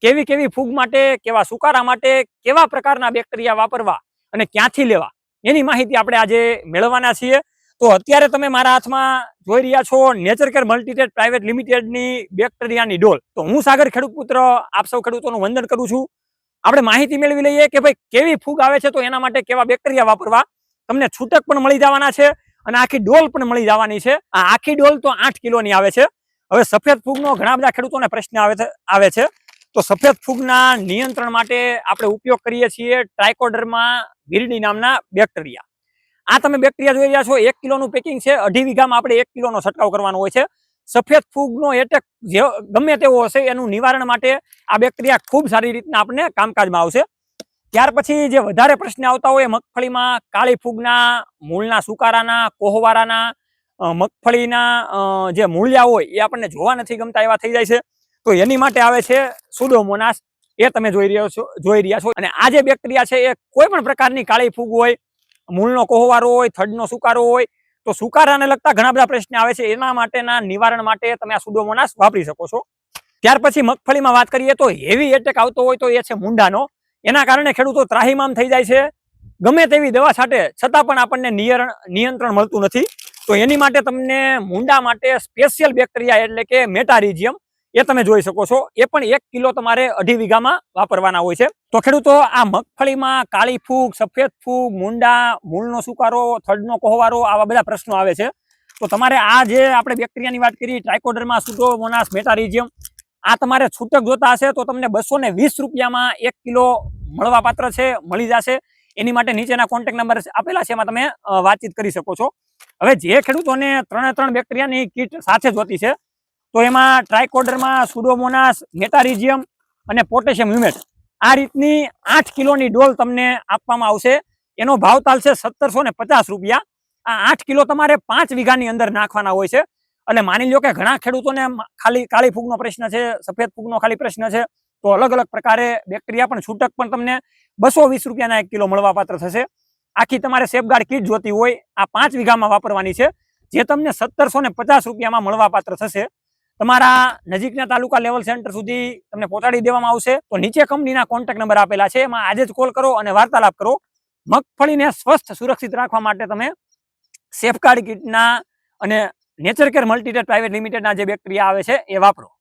કેવી કેવી ફૂગ માટે, કેવા સુકારા માટે, કેવા પ્રકારના બેક્ટેરિયા વાપરવા અને ક્યાંથી લેવા એની માહિતી આપણે આજે મેળવવાના છીએ. તો અત્યારે તમે મારા હાથમાં જોઈ રહ્યા છો નેચરકેર મલ્ટીટેડ પ્રાઇવેટ લિમિટેડની બેક્ટેરિયાની ડોલ. તો હું સાગર ખેડૂત પુત્ર આપ સૌ ખેડૂતોનું વંદન કરું છું. આપણે માહિતી મેળવી લઈએ કે ભાઈ કેવી ફૂગ આવે છે, તો એના માટે કેવા બેક્ટેરિયા વાપરવા. તમને છૂટક પણ મળી જવાના છે અને આખી ડોલ પણ મળી જવાની છે. આ આખી ડોલ તો 8 કિલોની આવે છે. હવે સફેદ ફૂગનો ઘણા બધા ખેડૂતોને પ્રશ્ન આવે છે. તો સફેદ ફૂગના નિયંત્રણ માટે આપણે ઉપયોગ કરીએ છીએ ટ્રાઇકોડર્મા વિરિડી નામના બેક્ટેરિયા. આ તમે બેક્ટેરિયા જોઈ રહ્યા છો, 1 કિલોનું પેકિંગ છે. 2.5 વીઘામાં આપણે 1 કિલોનો છંટકાવ કરવાનો હોય છે. સફેદ ફૂગનો એટેક ગમે તેવો હશે એનું નિવારણ માટે આ બેક્ટેરિયા ખૂબ સારી રીતના આપણને કામકાજમાં આવશે. ત્યાર પછી જે વધારે પ્રશ્ન આવતા હોય મગફળીમાં કાળી ફૂગના, મૂળના સુકારાના, કોહવારાના, મગફળીના જે મૂળિયા હોય એ આપણને જોવા નથી ગમતા એવા થઈ જાય છે. તો એની માટે આવે છે સુડોમોનાસ. એ તમે જોઈ રહ્યા છો. અને આ જે બેક્ટેરિયા છે એ કોઈ પણ પ્રકારની કાળી ફૂગ હોય, મૂળનો કોહવારો હોય, થડનો સુકારો હોય, તો સુકારાને લગતા ઘણા બધા પ્રશ્ન આવે છે. એના માટેના નિવારણ માટે તમે આ સુડોમોનાસ વાપરી શકો છો. ત્યાર પછી મગફળીમાં વાત કરીએ તો હેવી એટેક આવતો હોય તો એ છે મૂંડાનો. એના કારણે ખેડૂતો ત્રાહિમામ થઈ જાય છે. ગમે તેવી દવા છાંટે છતાં પણ આપણને નિયંત્રણ મળતું નથી. તો એની માટે તમને મૂંડા માટે સ્પેશિયલ બેક્ટેરિયા એટલે કે મેટારિઝિયમ એ તમે જોઈ શકો છો. એ પણ 1 કિલો તમારે 2.5 વીઘામાં વાપરવાના હોય છે. તો ખેડૂતો આ મગફળીમાં કાળી ફૂગ, સફેદ ફૂગ, મૂંડા, મૂળનો સુકારો, થડનો કોહવારો આવા બધા પ્રશ્નો આવે છે. તો તમારે આ જે આપણે બેક્ટેરિયાની વાત કરી ટ્રાઇકોડર્મા, સુડોમોનાસ, મેટારિઝિયમ, આ તમારે છૂટક જોતા હશે તો તમને 220 રૂપિયામાં 1 કિલો મળવા પાત્ર છે, મળી જશે. એની માટે નીચેના કોન્ટેક્ટ નંબર આપેલા છે, એમાં તમે વાતચીત કરી શકો છો. હવે જે ખેડૂતોને 3 બેક્ટેરિયાની કીટ સાથે જોતી છે તો એમાં ટ્રાઇકોડર્મા, સુડોમોનાસ, મેટારિઝિયમ અને પોટેશિયમ હ્યુમેટ આ રીતની 8 કિલોની ડોલ તમને આપવામાં આવશે. એનો ભાવ ચાલશે 1750 રૂપિયા. આ 8 કિલો તમારે 5 વીઘાની અંદર નાખવાના હોય છે. એટલે માની લો કે ઘણા ખેડૂતોને ખાલી કાળી ફૂગનો પ્રશ્ન છે, સફેદ ફૂગનો ખાલી પ્રશ્ન છે, તો અલગ અલગ પ્રકારે બેક્ટેરિયા પણ છૂટક પણ તમને 220 રૂપિયાના 1 કિલો મળવા પાત્ર થશે. આખી તમારે સેફગાર્ડ કીટ જોતી હોય આ 5 વીઘામાં વાપરવાની છે, જે તમને 1750 રૂપિયામાં મળવા પાત્ર થશે. તમારા નજીકના તાલુકા લેવલ સેન્ટર સુધી તમને પહોંચાડી દેવામાં આવશે. તો નીચે કંપનીના કોન્ટેક્ટ નંબર આપેલા છે, એમાં આજે જ કોલ કરો અને વાર્તાલાપ કરો. મગફળીને સ્વસ્થ સુરક્ષિત રાખવા માટે તમે સેફગાર્ડ કીટના અને નેચરકેર મલ્ટીટેડ પ્રાઇવેટ લિમિટેડના જે બેક્ટેરિયા આવે છે એ વાપરો.